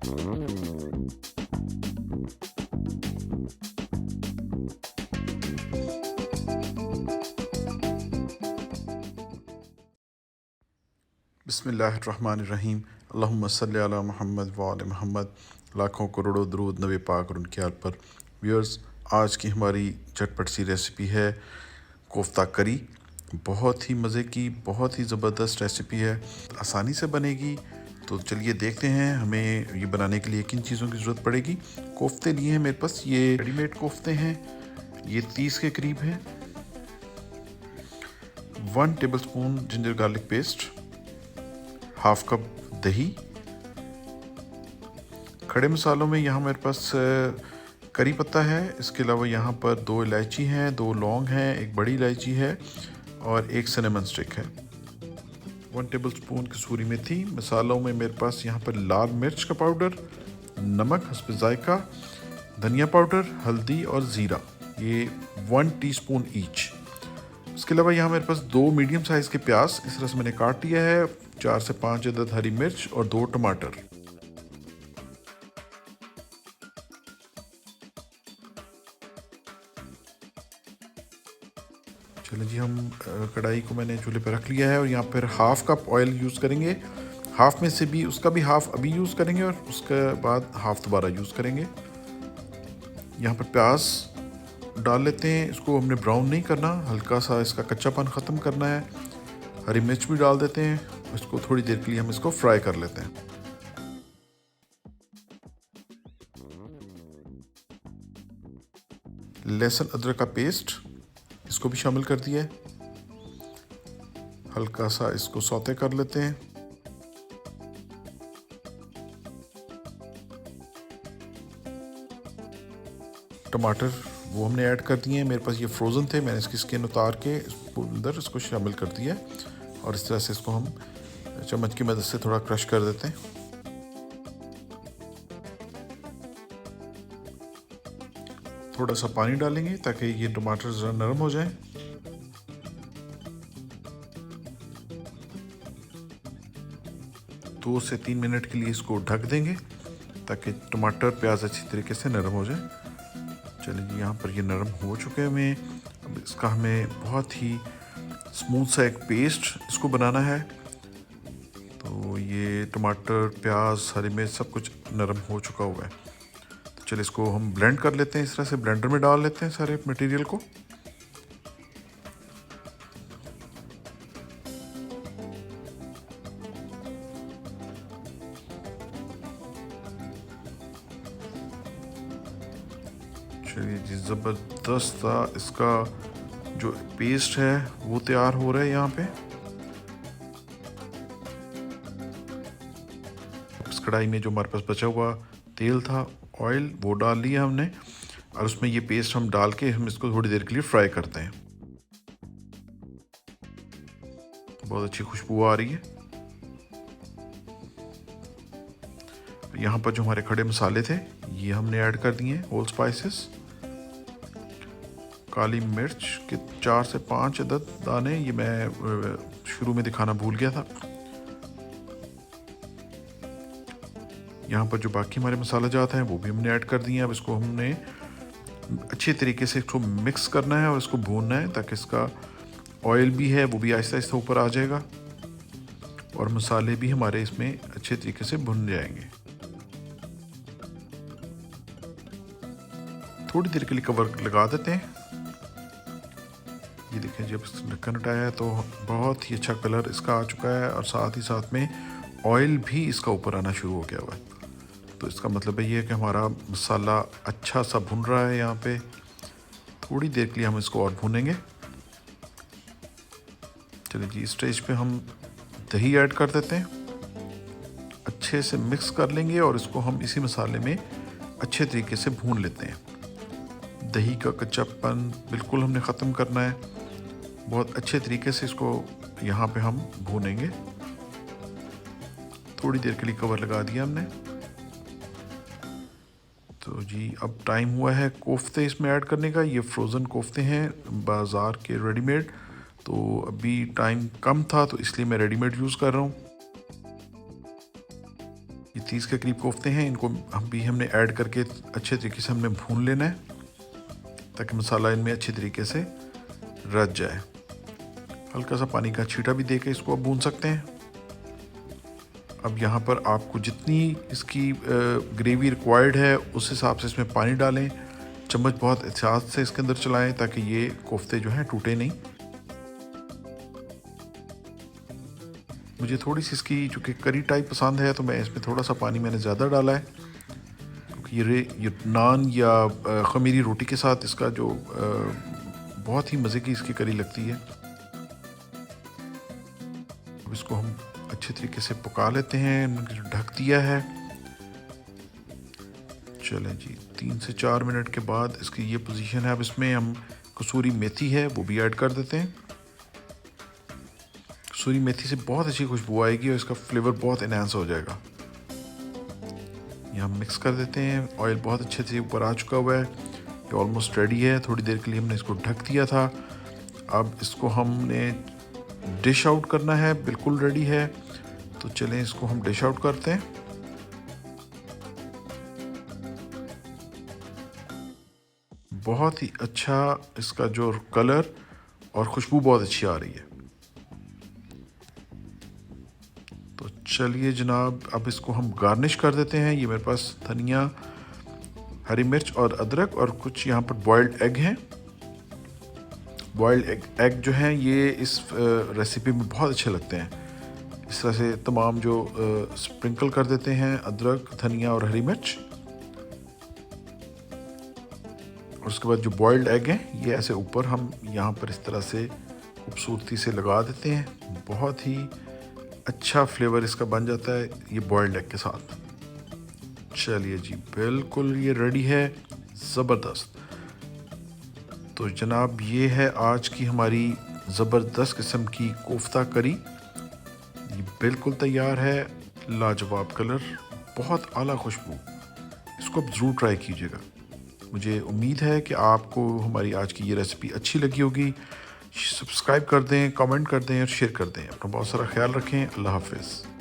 बिस्मिल्लाहिर्रहमानिर्रहीम। अल्लाहुम्मा सल्ली अला मुहम्मद व आले मुहम्मद। लाखों करोड़ों दरूद नबी पाक और उनके आल पर। व्यूअर्स, आज की हमारी झटपट सी रेसिपी है कोफ्ता करी। बहुत ही मज़े की, बहुत ही ज़बरदस्त रेसिपी है, आसानी से बनेगी। तो चलिए देखते हैं हमें ये बनाने के लिए किन चीज़ों की ज़रूरत पड़ेगी। कोफ्ते लिए हैं मेरे पास, ये रेडीमेड कोफ्ते हैं, ये 30 के करीब हैं। 1 tablespoon ginger garlic paste, half cup दही। खड़े मसालों में यहाँ मेरे पास करी पत्ता है, इसके अलावा यहाँ पर 2 इलायची हैं, 2 लौंग हैं, 1 बड़ी इलायची है और 1 सिनेमन स्टिक है। 1 टेबलस्पून कसूरी मेथी। मसालों में मेरे पास यहाँ पर लाल मिर्च का पाउडर, नमक हस्ब जायका, धनिया पाउडर, हल्दी और ज़ीरा, ये 1 टीस्पून ईच। इसके अलावा यहाँ मेरे पास 2 मीडियम साइज़ के प्याज इस तरह से मैंने काट लिया है, 4 से 5 अदद हरी मिर्च और 2 टमाटर। चलिए जी, हम कढ़ाई को मैंने चूल्हे पर रख लिया है और यहाँ पर हाफ कप ऑयल यूज़ करेंगे। हाफ में से भी उसका भी हाफ अभी यूज़ करेंगे और उसके बाद हाफ दोबारा यूज़ करेंगे। यहाँ पर प्याज डाल लेते हैं, इसको हमने ब्राउन नहीं करना, हल्का सा इसका कच्चापन ख़त्म करना है। हरी मिर्च भी डाल देते हैं, इसको थोड़ी देर के लिए हम इसको फ्राई कर लेते हैं। लहसुन अदरक का पेस्ट, इसको भी शामिल कर दिया है। हल्का सा इसको सौते कर लेते हैं। टमाटर वो हमने ऐड कर दिए हैं, मेरे पास ये फ्रोज़न थे, मैंने इसकी स्किन उतार के अंदर इसको शामिल कर दिया है और इस तरह से इसको हम चम्मच की मदद से थोड़ा क्रश कर देते हैं। थोड़ा सा पानी डालेंगे ताकि ये टमाटर ज़रा नरम हो जाए। दो से 3 मिनट के लिए इसको ढक देंगे ताकि टमाटर प्याज अच्छी तरीके से नरम हो जाए। चलिए जी, यहाँ पर ये नरम हो चुके हैं। अब इसका हमें बहुत ही स्मूथ सा एक पेस्ट इसको बनाना है। तो ये टमाटर, प्याज, हरी मिर्च सब कुछ नरम हो चुका हुआ है। तो चलिए इसको हम ब्लेंड कर लेते हैं, इस तरह से ब्लेंडर में डाल लेते हैं सारे मटेरियल को। चलिए जी, ज़बरदस्त सा इसका जो पेस्ट है वो तैयार हो रहा है। यहाँ पे इस कढ़ाई में जो हमारे पास बचा हुआ तेल था, ऑयल, वो डाल लिया हमने और उसमें ये पेस्ट हम डाल के हम इसको थोड़ी देर के लिए फ्राई करते हैं। बहुत अच्छी खुशबू आ रही है। यहाँ पर जो हमारे खड़े मसाले थे ये हमने ऐड कर दिए, होल स्पाइसेस। काली मिर्च के 4 से 5 अदद दाने, ये मैं शुरू में दिखाना भूल गया था। यहाँ पर जो बाकी हमारे मसाला जात हैं वो भी हमने ऐड कर दिए हैं। अब इसको हमने अच्छे तरीके से इसको मिक्स करना है और इसको भूनना है ताकि इसका ऑयल भी है वो भी आहिस्ता आहिस्ता ऊपर आ जाएगा और मसाले भी हमारे इसमें अच्छे तरीके से भुन जाएंगे। थोड़ी देर के लिए कवर लगा देते हैं। ये देखें, जब ढक्कन हटाया है तो बहुत ही अच्छा कलर इसका आ चुका है और साथ ही साथ में ऑयल भी इसका ऊपर आना शुरू हो गया हुआ है। तो इसका मतलब ये है कि हमारा मसाला अच्छा सा भुन रहा है। यहाँ पे थोड़ी देर के लिए हम इसको और भूनेंगे। चलिए जी, इस स्टेज पे हम दही ऐड कर देते हैं, अच्छे से मिक्स कर लेंगे और इसको हम इसी मसाले में अच्छे तरीके से भून लेते हैं। दही का कच्चापन बिल्कुल हमने ख़त्म करना है। बहुत अच्छे तरीके से इसको यहाँ पे हम भूनेंगे। थोड़ी देर के लिए कवर लगा दिया हमने। तो जी, अब टाइम हुआ है कोफ्ते इसमें ऐड करने का। ये फ्रोज़न कोफ्ते हैं बाज़ार के रेडीमेड, तो अभी टाइम कम था तो इसलिए मैं रेडीमेड यूज़ कर रहा हूँ। ये 30 के करीब कोफ्ते हैं, इनको हमने ऐड करके अच्छे तरीके से हमने भून लेना है ताकि मसाला इनमें अच्छी तरीके से रच जाए। हल्का सा पानी का छींटा भी देके इसको आप भून सकते हैं। अब यहाँ पर आपको जितनी इसकी ग्रेवी रिक्वायर्ड है उस हिसाब से इसमें पानी डालें। चम्मच बहुत एहतियात से इसके अंदर चलाएं ताकि ये कोफ्ते जो हैं टूटे नहीं। मुझे थोड़ी सी इसकी चूँकि करी टाइप पसंद है तो मैं इसमें थोड़ा सा पानी मैंने ज़्यादा डाला है, क्योंकि ये नान या ख़मीरी रोटी के साथ इसका जो बहुत ही मज़े की इसकी करी लगती है। अब इसको हम अच्छे तरीके से पका लेते हैं, ढक दिया है। चलें जी, 3 से 4 मिनट के बाद इसकी ये पोजीशन है। अब इसमें हम कसूरी मेथी है वो भी ऐड कर देते हैं। कसूरी मेथी से बहुत अच्छी खुशबू आएगी और इसका फ्लेवर बहुत इनहांस हो जाएगा। ये हम मिक्स कर देते हैं। ऑयल बहुत अच्छे से ऊपर आ चुका हुआ है, ये ऑलमोस्ट रेडी है। थोड़ी देर के लिए हमने इसको ढक दिया था। अब इसको हमने डिश आउट करना है, बिल्कुल रेडी है। तो चलें इसको हम डिश आउट करते हैं। बहुत ही अच्छा इसका जो कलर और खुशबू बहुत अच्छी आ रही है। तो चलिए जनाब, अब इसको हम गार्निश कर देते हैं। ये मेरे पास धनिया, हरी मिर्च और अदरक और कुछ यहाँ पर बॉइल्ड एग हैं। बॉइल्ड एग जो हैं ये इस रेसिपी में बहुत अच्छे लगते हैं। इस तरह से तमाम जो स्प्रिंकल कर देते हैं अदरक, धनिया और हरी मिर्च। और उसके बाद जो बॉइल्ड एग हैं ये ऐसे ऊपर हम यहाँ पर इस तरह से खूबसूरती से लगा देते हैं। बहुत ही अच्छा फ्लेवर इसका बन जाता है ये बॉइल्ड एग के साथ। चलिए जी, बिल्कुल ये रेडी है, ज़बरदस्त। तो जनाब ये है आज की हमारी ज़बरदस्त किस्म की कोफ्ता करी। ये बिल्कुल तैयार है। लाजवाब कलर, बहुत आला खुशबू। इसको आप ज़रूर ट्राई कीजिएगा। मुझे उम्मीद है कि आपको हमारी आज की ये रेसिपी अच्छी लगी होगी। सब्सक्राइब कर दें, कमेंट कर दें और शेयर कर दें। अपना बहुत सारा ख्याल रखें। अल्लाह हाफ़िज़।